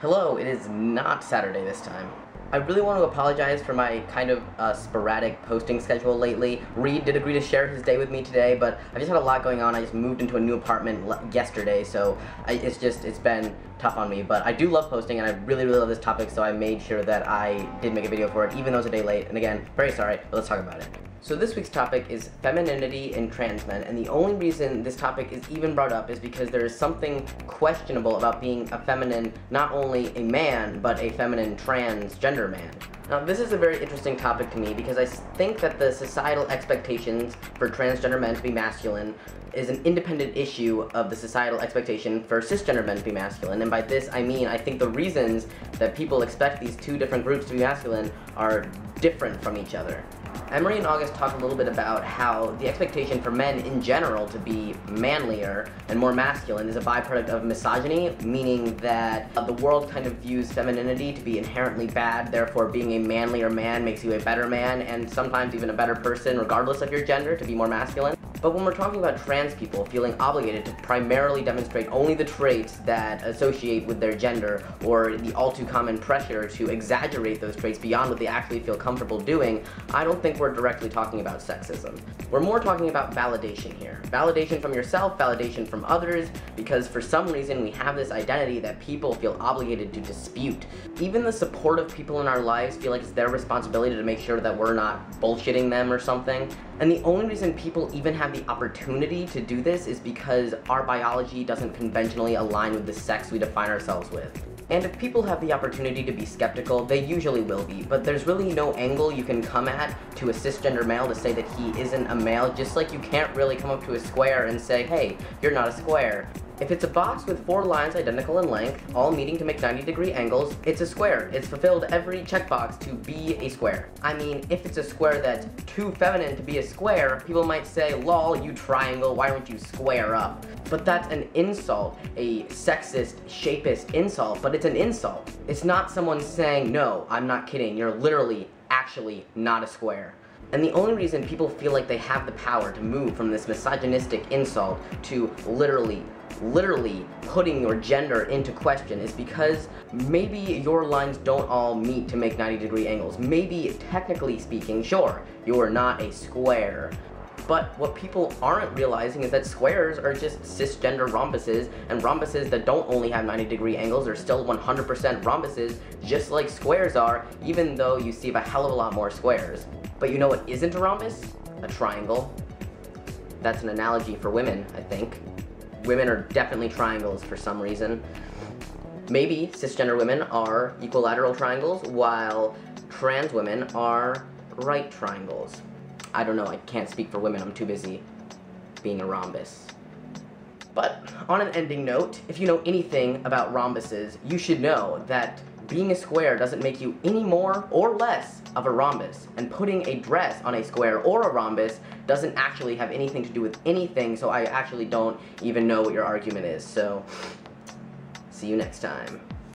Hello, it is not Saturday this time. I really want to apologize for my kind of sporadic posting schedule lately. Reed did agree to share his day with me today, but I just had a lot going on. I just moved into a new apartment yesterday, so it's been tough on me. But I do love posting, and I really love this topic, so I made sure that I did make a video for it, even though it's a day late. And again, very sorry, but let's talk about it. So this week's topic is femininity in trans men, and the only reason this topic is even brought up is because there is something questionable about being a feminine, not only a man, but a feminine transgender man. Now this is a very interesting topic to me because I think that the societal expectations for transgender men to be masculine is an independent issue of the societal expectation for cisgender men to be masculine, and by this I mean I think the reasons that people expect these two different groups to be masculine are different from each other. Emery and August talked a little bit about how the expectation for men in general to be manlier and more masculine is a byproduct of misogyny, meaning that the world kind of views femininity to be inherently bad, therefore being a manlier man makes you a better man, and sometimes even a better person regardless of your gender to be more masculine. But when we're talking about trans people feeling obligated to primarily demonstrate only the traits that associate with their gender, or the all too common pressure to exaggerate those traits beyond what they actually feel comfortable doing, I don't think we're directly talking about sexism. We're more talking about validation here. Validation from yourself, validation from others, because for some reason we have this identity that people feel obligated to dispute. Even the supportive people in our lives feel like it's their responsibility to make sure that we're not bullshitting them or something. And the only reason people even have the opportunity to do this is because our biology doesn't conventionally align with the sex we define ourselves with. And if people have the opportunity to be skeptical, they usually will be, but there's really no angle you can come at to a cisgender male to say that he isn't a male, just like you can't really come up to a square and say, hey, you're not a square. If it's a box with 4 lines identical in length, all meeting to make 90-degree angles, it's a square. It's fulfilled every checkbox to be a square. I mean, if it's a square that's too feminine to be a square, people might say, lol, you triangle, why don't you square up? But that's an insult, a sexist, shapist insult, but it's an insult. It's not someone saying, no, I'm not kidding, you're literally, actually not a square. And the only reason people feel like they have the power to move from this misogynistic insult to literally putting your gender into question is because maybe your lines don't all meet to make 90-degree angles. Maybe, technically speaking, sure, you're not a square. But what people aren't realizing is that squares are just cisgender rhombuses, and rhombuses that don't only have 90-degree angles are still 100% rhombuses, just like squares are, even though you see a hell of a lot more squares. But you know what isn't a rhombus? A triangle. That's an analogy for women, I think. Women are definitely triangles for some reason. Maybe cisgender women are equilateral triangles, while trans women are right triangles. I don't know, I can't speak for women, I'm too busy being a rhombus. But on an ending note, if you know anything about rhombuses, you should know that being a square doesn't make you any more or less of a rhombus, and putting a dress on a square or a rhombus doesn't actually have anything to do with anything, so I actually don't even know what your argument is, so see you next time.